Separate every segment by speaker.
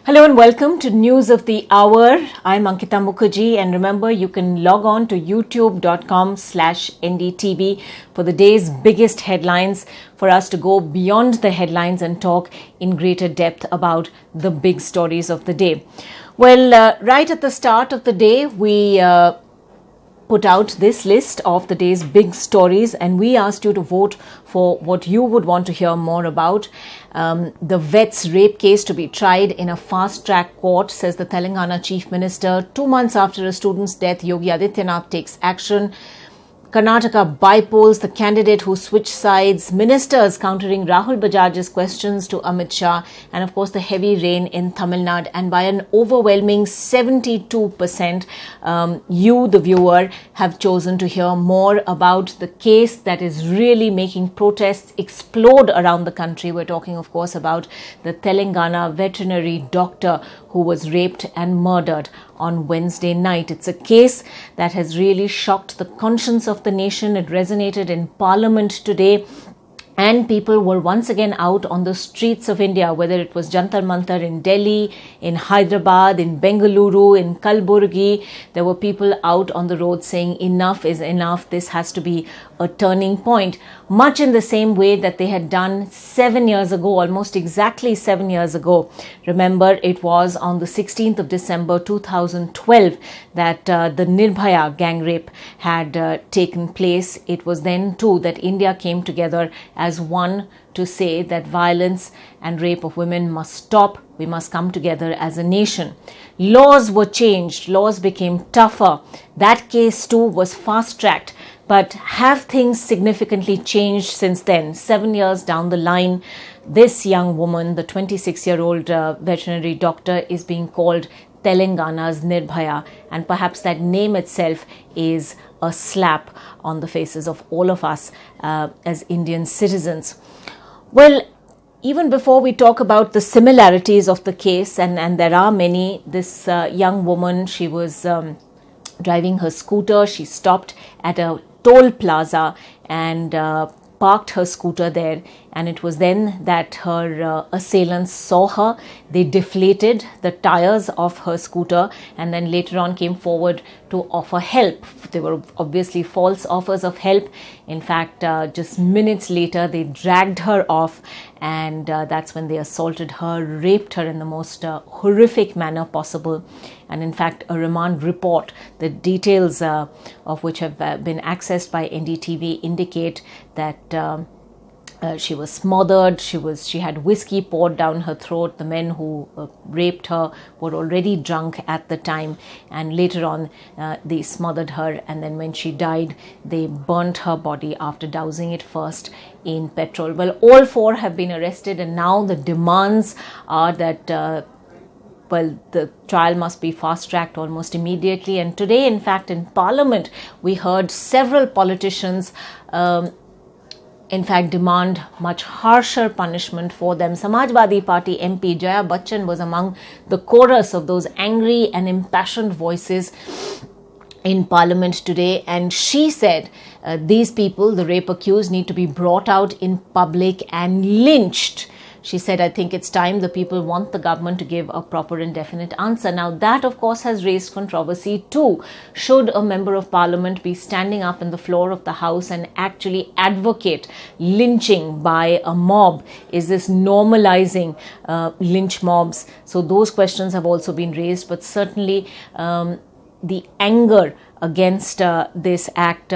Speaker 1: Hello and welcome to News of the Hour. I'm Ankita Mukherji, and remember you can log on to youtube.com/NDTV for the day's biggest headlines, for us to go beyond the headlines and talk in greater depth about the big stories of the day. Well, right at the start of the day, we put out this list of the day's big stories, and we asked you to vote for what you would want to hear more about. The vet's rape case to be tried in a fast-track court, says the Telangana Chief Minister. 2 months after a student's death, Yogi Adityanath takes action. Karnataka bypolls the candidate who switched sides. Ministers countering Rahul Bajaj's questions to Amit Shah. And of course, the heavy rain in Tamil Nadu. And by an overwhelming 72%, you, the viewer, have chosen to hear more about the case that is really making protests explode around the country. We're talking, of course, about the Telangana veterinary doctor who was raped and murdered on Wednesday night. It's a case that has really shocked the conscience of the nation. It resonated in Parliament today, and people were once again out on the streets of India, whether it was Jantar Mantar in Delhi, in Hyderabad, in Bengaluru, in Kalburgi. There were people out on the road saying enough is enough. This has to be a turning point, much in the same way that they had done 7 years ago, almost exactly 7 years ago. Remember, it was on the 16th of December 2012 that the Nirbhaya gang rape had taken place. It was then too that India came together as one to say that violence and rape of women must stop. We must come together as a nation. Laws were changed. Laws became tougher. That case too was fast-tracked. But have things significantly changed since then? 7 years down the line, this young woman, the 26-year-old veterinary doctor, is being called Telangana's Nirbhaya. And perhaps that name itself is a slap on the faces of all of us as Indian citizens. Well, even before we talk about the similarities of the case, and there are many, this young woman, she was driving her scooter. She stopped at a toll plaza and parked her scooter there, and it was then that her assailants saw her. They deflated the tires of her scooter and then later on came forward to offer help. They were obviously false offers of help. In fact, just minutes later, they dragged her off, and that's when they assaulted her, raped her in the most horrific manner possible. And in fact, a remand report, the details of which have been accessed by NDTV, indicate that she was smothered, she had whiskey poured down her throat. The men who raped her were already drunk at the time, and later on they smothered her, and then when she died, they burnt her body after dousing it first in petrol. Well, all four have been arrested, and now the demands are that the trial must be fast-tracked almost immediately. And today, in fact, in Parliament, we heard several politicians in fact demand much harsher punishment for them. Samajwadi Party MP Jaya Bachchan was among the chorus of those angry and impassioned voices in Parliament today, and she said these people, the rape accused, need to be brought out in public and lynched. She said, I think it's time. The people want the government to give a proper and definite answer. Now, that, of course, has raised controversy too. Should a member of parliament be standing up on the floor of the House and actually advocate lynching by a mob? Is this normalizing lynch mobs? So those questions have also been raised, but certainly the anger against this act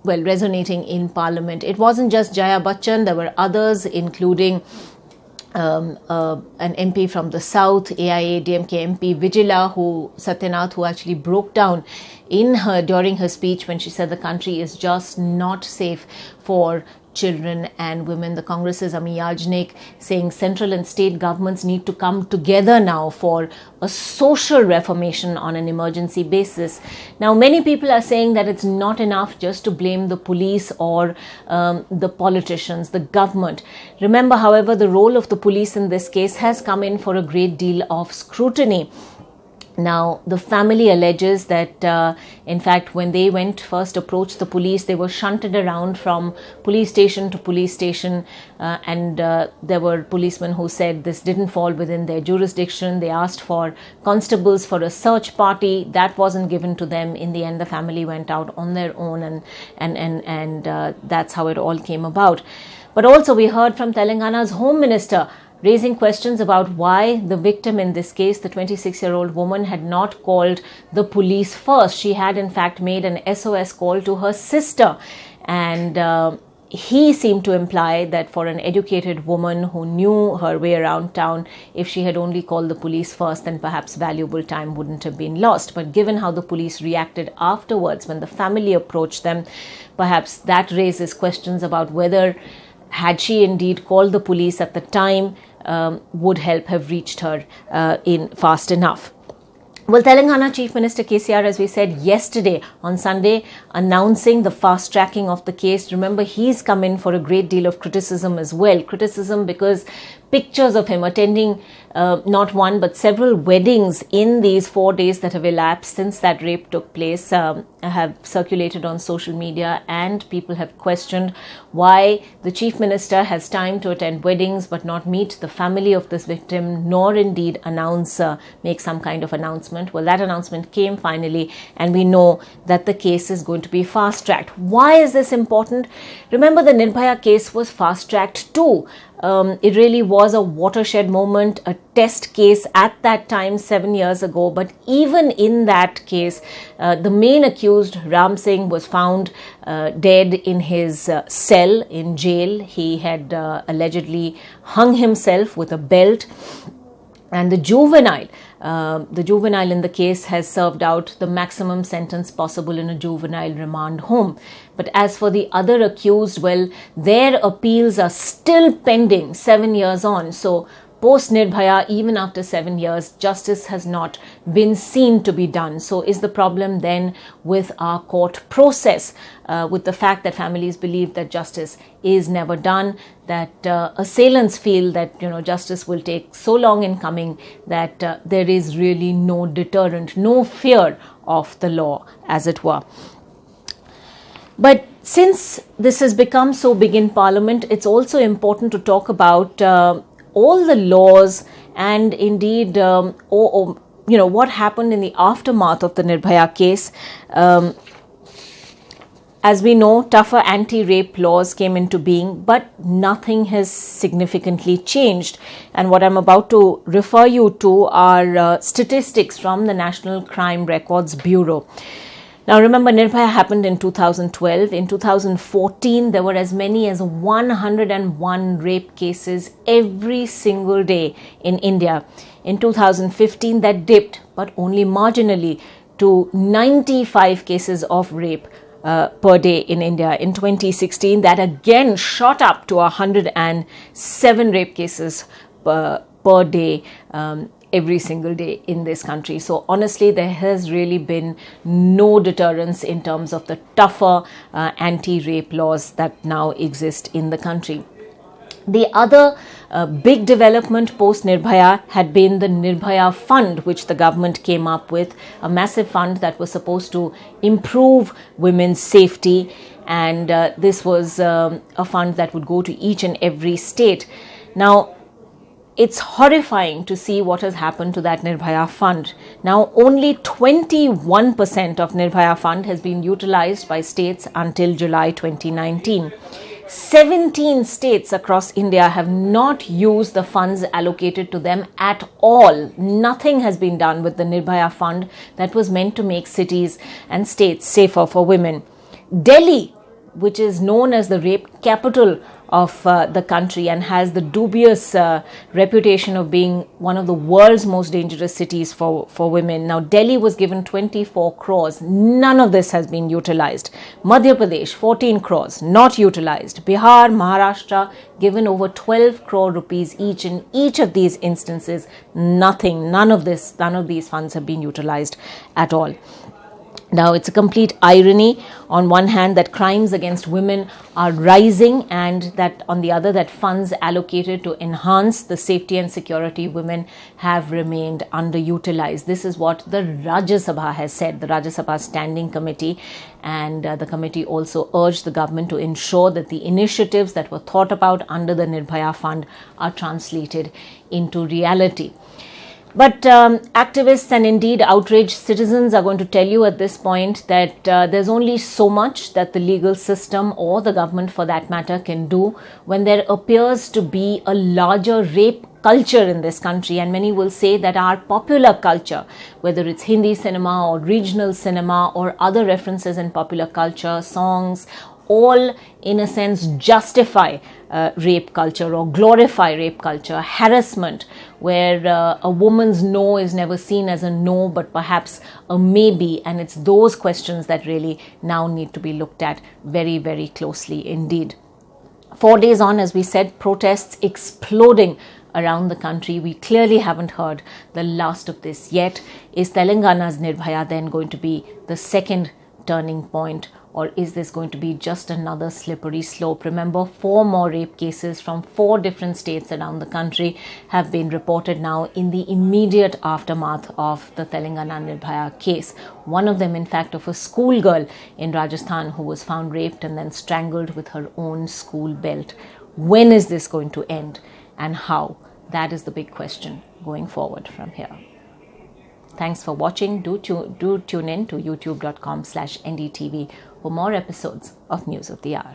Speaker 1: resonating in Parliament. It wasn't just Jaya Bachchan, there were others, including an MP from the South, AIA-DMK MP Vigila, Satyanath, who actually broke down during her speech when she said the country is just not safe for children and women. The Congress's Ami Yajnik saying central and state governments need to come together now for a social reformation on an emergency basis. Now, many people are saying that it's not enough just to blame the police or the politicians, the government. Remember, however, the role of the police in this case has come in for a great deal of scrutiny. Now, the family alleges that, in fact, when they approached the police, they were shunted around from police station to police station, and there were policemen who said this didn't fall within their jurisdiction. They asked for constables for a search party. That wasn't given to them. In the end, the family went out on their own, and that's how it all came about. But also, we heard from Telangana's Home Minister raising questions about why the victim in this case, the 26-year-old woman, had not called the police first. She had in fact made an SOS call to her sister, and he seemed to imply that for an educated woman who knew her way around town, if she had only called the police first, then perhaps valuable time wouldn't have been lost. But given how the police reacted afterwards when the family approached them, perhaps that raises questions about whether, had she indeed called the police at the time, would help have reached her in fast enough. Well, Telangana Chief Minister KCR, as we said yesterday on Sunday, announcing the fast tracking of the case. Remember, he's come in for a great deal of criticism as well. Criticism because pictures of him attending not one but several weddings in these 4 days that have elapsed since that rape took place have circulated on social media, and people have questioned why the Chief Minister has time to attend weddings but not meet the family of this victim, nor indeed make some kind of announcement. Well, that announcement came finally, and we know that the case is going to be fast-tracked. Why is this important? Remember, the Nirbhaya case was fast-tracked too. It really was a watershed moment, a test case at that time 7 years ago. But even in that case, the main accused, Ram Singh, was found dead in his cell in jail. He had allegedly hung himself with a belt. And the juvenile in the case has served out the maximum sentence possible in a juvenile remand home. But as for the other accused, well, their appeals are still pending 7 years on. So post Nirbhaya, even after 7 years, justice has not been seen to be done. So is the problem then with our court process, with the fact that families believe that justice is never done, that assailants feel that justice will take so long in coming that there is really no deterrent, no fear of the law, as it were. But since this has become so big in Parliament, it's also important to talk about all the laws and indeed what happened in the aftermath of the Nirbhaya case. As we know, tougher anti-rape laws came into being, but nothing has significantly changed. And what I'm about to refer you to are statistics from the National Crime Records Bureau. Now, remember, Nirbhaya happened in 2012. In 2014, there were as many as 101 rape cases every single day in India. In 2015, that dipped, but only marginally, to 95 cases of rape per day in India. In 2016, that again shot up to 107 rape cases per day every single day in this country. So honestly, there has really been no deterrence in terms of the tougher anti-rape laws that now exist in the country. The other big development post-Nirbhaya had been the Nirbhaya Fund, which the government came up with, a massive fund that was supposed to improve women's safety. And this was a fund that would go to each and every state. Now, it's horrifying to see what has happened to that Nirbhaya Fund. Now, only 21% of Nirbhaya Fund has been utilized by states until July 2019. 17 states across India have not used the funds allocated to them at all. Nothing has been done with the Nirbhaya Fund that was meant to make cities and states safer for women. Delhi, which is known as the rape capital of the country and has the dubious reputation of being one of the world's most dangerous cities for women. Now, Delhi was given 24 crores. None of this has been utilized. Madhya Pradesh, 14 crores, not utilized. Bihar, Maharashtra, given over 12 crore rupees each. In each of these instances, nothing, none of these funds have been utilized at all. Now, it's a complete irony on one hand that crimes against women are rising, and that on the other that funds allocated to enhance the safety and security of women have remained underutilized. This is what the Rajya Sabha has said, the Rajya Sabha Standing Committee, and the committee also urged the government to ensure that the initiatives that were thought about under the Nirbhaya Fund are translated into reality. But activists and indeed outraged citizens are going to tell you at this point that there's only so much that the legal system or the government for that matter can do when there appears to be a larger rape culture in this country. And many will say that our popular culture, whether it's Hindi cinema or regional cinema or other references in popular culture, songs, all in a sense justify rape culture or glorify rape culture, harassment, where a woman's no is never seen as a no but perhaps a maybe. And it's those questions that really now need to be looked at very, very closely indeed. 4 days on, as we said, protests exploding around the country. We clearly haven't heard the last of this yet. Is Telangana's Nirbhaya then going to be the second turning point, or is this going to be just another slippery slope? Remember, 4 more rape cases from 4 different states around the country have been reported now in the immediate aftermath of the Telangana Nirbhaya case. One of them, in fact, of a schoolgirl in Rajasthan who was found raped and then strangled with her own school belt. When is this going to end, and how? That is the big question going forward from here. Thanks for watching. Do tune in to youtube.com/NDTV for more episodes of News of the Hour.